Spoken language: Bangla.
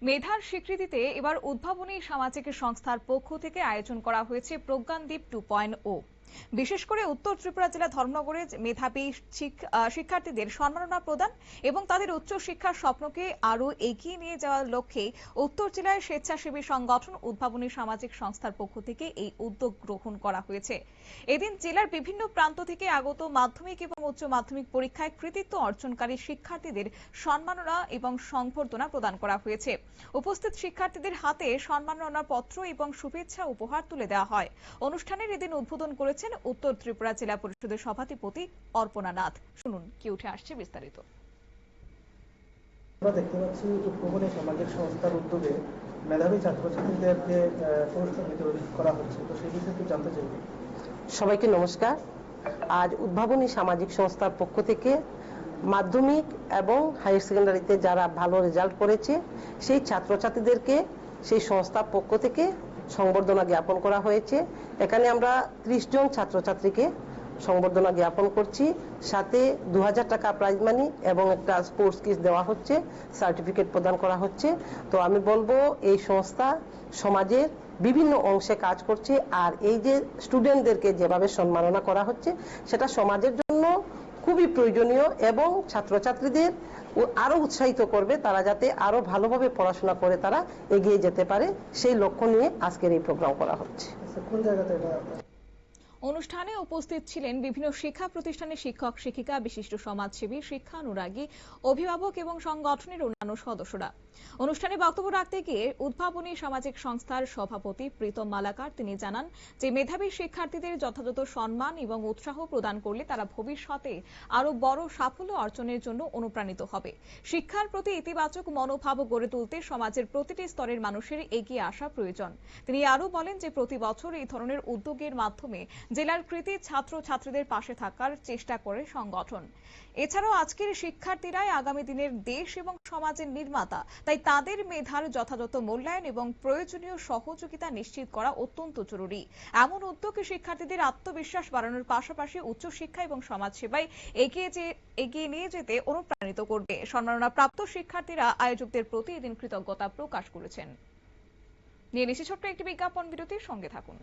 মেধার স্বীকৃতিতে এবার উদ্ভাবনী সামাজিক সংস্থার পক্ষ থেকে আয়োজন করা হয়েছে প্রজ্ঞানদীপ 2.0। বিশেষ করে উত্তর ত্রিপুরা জেলা ধর্মনগরে মেধাবী শিক্ষার্থীদের সম্মাননা প্রদান এবং তাদের উচ্চ শিক্ষার স্বপ্নকে আরো এগিয়ে নিয়ে যাওয়ার লক্ষ্যে উত্তর জেলায় স্বেচ্ছাসেবী সংগঠন উদ্ভাবনী সামাজিক সংস্থার পক্ষ থেকে এই উদ্যোগ গ্রহণ করা হয়েছে। এদিন জেলার বিভিন্ন প্রান্ত থেকে আগত মাধ্যমিক এবং উচ্চ মাধ্যমিক পরীক্ষায় কৃতিত্ব অর্জনকারী শিক্ষার্থীদের সম্মাননা এবং সংবর্ধনা প্রদান করা হয়েছে। উপস্থিত শিক্ষার্থীদের হাতে সম্মাননা পত্র এবং শুভেচ্ছা উপহার তুলে দেওয়া হয়। অনুষ্ঠানের এদিন উদ্বোধন করেছেন উত্তর ত্রিপুরা জেলা পরিষদের সভাধিপতি অর্পণা নাথ। শুনুন কি উঠে আসছে বিস্তারিত। আমরা দেখতে পাচ্ছি উদ্ভাবনী সামাজিক সংস্থার উদ্যোগে মেধাবী ছাত্রছাত্রীদেরকে পুরস্কার বিতরণ করা হচ্ছে, তো সেই বিষয়ে একটু জানতে চাই। সবাইকে নমস্কার। আজ উদ্ভাবনী সামাজিক সংস্থার পক্ষ থেকে মাধ্যমিক এবং হায়ার সেকেন্ডারিতে যারা ভালো রেজাল্ট করেছে সেই ছাত্রছাত্রীদেরকে সেই সংস্থার পক্ষ থেকে সংবর্ধনা জ্ঞাপন করা হয়েছে। এখানে আমরা 30 জন ছাত্রছাত্রীকে সংবর্ধনা জ্ঞাপন করছি, সাথে 2000 টাকা প্রাইজ মানি এবং একটা স্পোর্টস কিট দেওয়া হচ্ছে, সার্টিফিকেট প্রদান করা হচ্ছে। তো আমি বলবো এই সংস্থা সমাজের বিভিন্ন অংশে কাজ করছে, আর এই যে স্টুডেন্টদেরকে যেভাবে সম্মাননা করা হচ্ছে সেটা সমাজের জন্য খুবই প্রয়োজনীয় এবং ছাত্রছাত্রীদের আরো উৎসাহিত করবে, তারা যাতে আরো ভালোভাবে পড়াশোনা করে তারা এগিয়ে যেতে পারে, সেই লক্ষ্য নিয়ে আজকের এই প্রোগ্রাম করা হচ্ছে। কোন জায়গাতে এটা? অনুষ্ঠানে উপস্থিত ছিলেন বিভিন্ন শিক্ষা প্রতিষ্ঠানের শিক্ষক শিক্ষিকা, বিশিষ্ট সমাজসেবী, শিক্ষানুরাগী, অভিভাবক এবং সংগঠনের অন্যান্য সদস্যরা। অনুষ্ঠানে বক্তব্য রাখতে গিয়ে উদ্ভাবনী সামাজিক সংস্থার সভাপতি প্রীতম মালাকার তিনি জানান যে মেধাবী শিক্ষার্থীদের যথাযথ সম্মান এবং উৎসাহ প্রদান করলে তারা ভবিষ্যতে আরো বড় সাফল্য অর্জনের জন্য অনুপ্রাণিত হবে। শিক্ষার প্রতি ইতিবাচক মনোভাব গড়ে তুলতে সমাজের প্রতিটি স্তরের মানুষের এগিয়ে আসা প্রয়োজন। তিনি আরো বলেন যে প্রতি বছর এই ধরনের উদ্যোগের মাধ্যমে জেলার কৃতি ছাত্র ছাত্রীদের পাশে থাকার চেষ্টা করে সংগঠন। এছাড়াও আজকের শিক্ষার্থীরাই আগামী দিনের দেশ এবং সমাজের নির্মাতা, তাই তাদের মেধার যথাযথ মূল্যায়ন এবং প্রয়োজনীয় সহযোগিতা নিশ্চিত করা অত্যন্ত জরুরি। এমন উদ্যোগ শিক্ষার্থীদের আত্মবিশ্বাস বাড়ানোর পাশাপাশি উচ্চশিক্ষা এবং সমাজসেবায় এগিয়ে নিয়ে যেতে অনুপ্রাণিত করবে। সম্মাননা প্রাপ্ত শিক্ষার্থীরা আয়োজকদের প্রতি এদিন কৃতজ্ঞতা প্রকাশ করেছেন। নিয়ে নিচ্ছি ছোট্ট একটি বিজ্ঞাপন বিরতির সঙ্গে থাকুন।